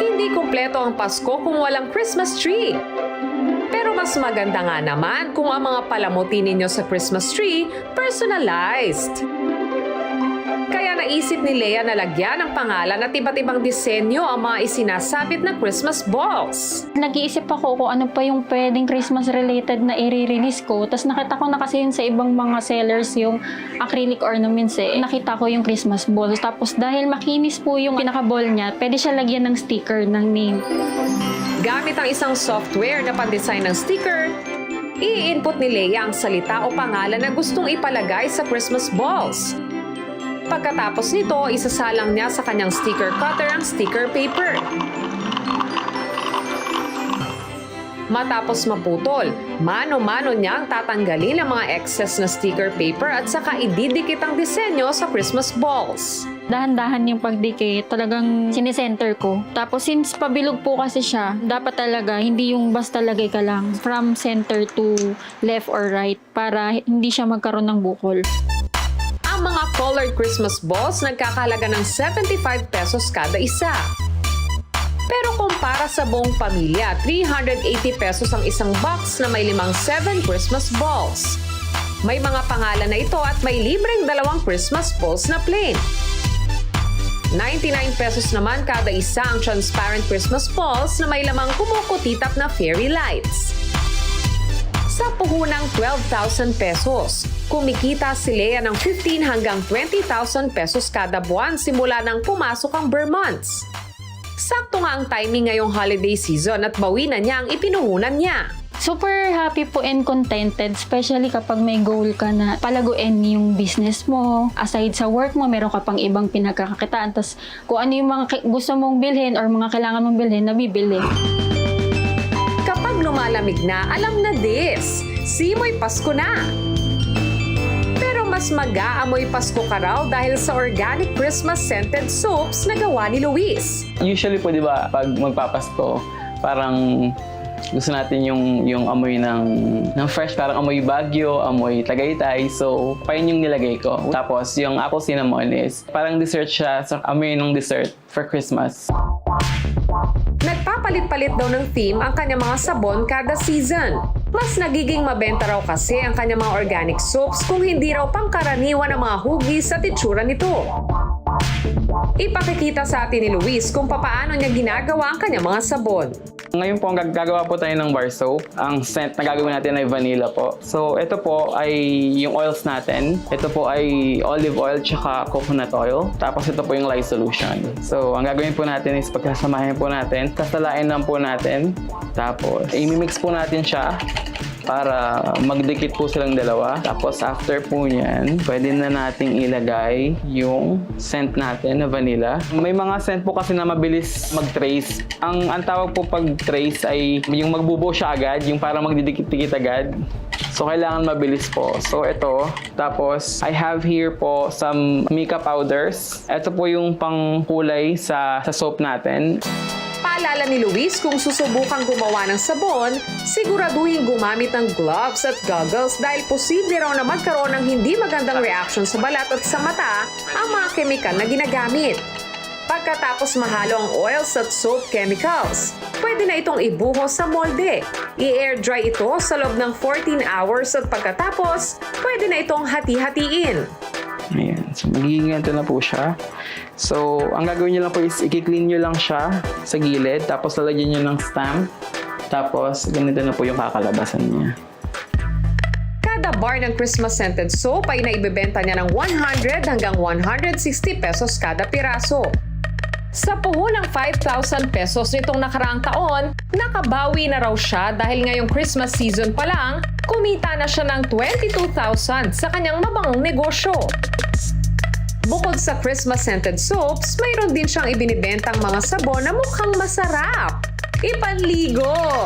Hindi kumpleto ang Pasko kung walang Christmas tree. Pero mas maganda nga naman kung ang mga palamuti ninyo sa Christmas tree personalized. Kaya naisip ni Lea na lagyan ng pangalan at iba't ibang disenyo ang mga isinasabit na Christmas balls. Nag-iisip ako kung ano pa yung pwedeng Christmas-related na i-release ko. Tapos nakita ko na kasi yun sa ibang mga sellers yung acrylic ornaments eh. Nakita ko yung Christmas balls. Tapos dahil makinis po yung pinaka-ball niya, pwede siya lagyan ng sticker ng name. Gamit ang isang software na pan-design ng sticker, i-input ni Lea ang salita o pangalan na gustong ipalagay sa Christmas balls. Pagkatapos nito, isasalang niya sa kanyang sticker cutter ang sticker paper. Matapos maputol, mano-mano niya ang tatanggalin ang mga excess na sticker paper at saka ididikit ang disenyo sa Christmas balls. Dahan-dahan yung pagdikit, talagang sinesenter ko. Tapos since pabilog po kasi siya, dapat talaga hindi yung basta lagay ka lang from center to left or right para hindi siya magkaroon ng bukol. Ang mga colored Christmas balls nagkakahalaga ng 75 pesos kada isa. Pero kung para sa buong pamilya, 380 pesos ang isang box na may 7 Christmas balls. May mga pangalan na ito at may libreng 2 Christmas balls na plain. 99 pesos naman kada isa ang transparent Christmas balls na may lamang kumukutitap na fairy lights. Sa puhunang 12,000 pesos, kumikita si Lea ng 15 hanggang 20,000 pesos kada buwan simula nang pumasok ang Burr months. Sakto nga ang timing ngayong holiday season at bawi na niya ang ipinuhunan niya. Super happy po and contented, especially kapag may goal ka na palaguin yung business mo. Aside sa work mo, meron ka pang ibang pinagkakakitaan. Tapos kung ano yung mga gusto mong bilhin or mga kailangan mong bilhin, nabibili. Kapag lumalamig na, alam na this. Simoy Pasko na! Pero mas mag-aamoy Pasko ka raw dahil sa organic Christmas scented soaps na gawa ni Luis. Usually po, di ba, pag magpapasko, parang gusto natin yung amoy ng fresh, parang amoy Baguio, amoy Tagaytay. So, pa yun yung nilagay ko. Tapos, yung apple cinnamon is parang dessert siya, so amoy ng dessert for Christmas. Nagpapalit-palit daw ng theme ang kanyang mga sabon kada season. Mas nagiging mabenta raw kasi ang kanyang mga organic soaps kung hindi raw pangkaraniwan ang mga hugis at itsura nito. Ipakikita sa atin ni Luis kung papaano niya ginagawa ang kanyang mga sabon. Ngayon po, gagawa po tayo ng bar soap. Ang scent na gagawin natin ay vanilla po. So, ito po ay yung oils natin. Ito po ay olive oil tsaka coconut oil. Tapos ito po yung lye solution. So, ang gagawin po natin is pagkasamahin po natin. Kasalain lang po natin. Tapos, imimix po natin siya para magdikit po silang dalawa. Tapos after po niyan, pwede na nating ilagay yung scent natin na vanilla. May mga scent po kasi na mabilis mag-trace. Ang tawag po pag trace ay yung magbubuo siya agad, yung parang magdidikit-dikit agad. So, kailangan mabilis po. So, ito. Tapos, I have here po some mica powders. Ito po yung pangkulay sa soap natin. Paalala ni Luis kung susubukang gumawa ng sabon, siguraduhin gumamit ng gloves at goggles dahil posible raw na magkaroon ng hindi magandang reaction sa balat at sa mata ang mga kemikal na ginagamit. Pagkatapos mahalo ang oils at soap chemicals, pwede na itong ibuhos sa molde. I-air dry ito sa loob ng 14 hours at pagkatapos, pwede na itong hati-hatiin. Ayan. So, magiging ganito na po siya. So, ang gagawin nyo lang po is i-clean nyo lang siya sa gilid. Tapos, lalagyan nyo ng stamp. Tapos, ganito na po yung kakalabasan niya. Kada bar ng Christmas scented soap ay naibebenta niya ng 100 hanggang 160 pesos kada piraso. Sa puhunang 5,000 pesos nitong nakaraang taon, nakabawi na raw siya dahil ngayong Christmas season pa lang, kumita na siya ng 22,000 sa kanyang mabangong negosyo. Bukod sa Christmas scented soaps, mayroon din siyang ibinibentang mga sabon na mukhang masarap. Ipanligo!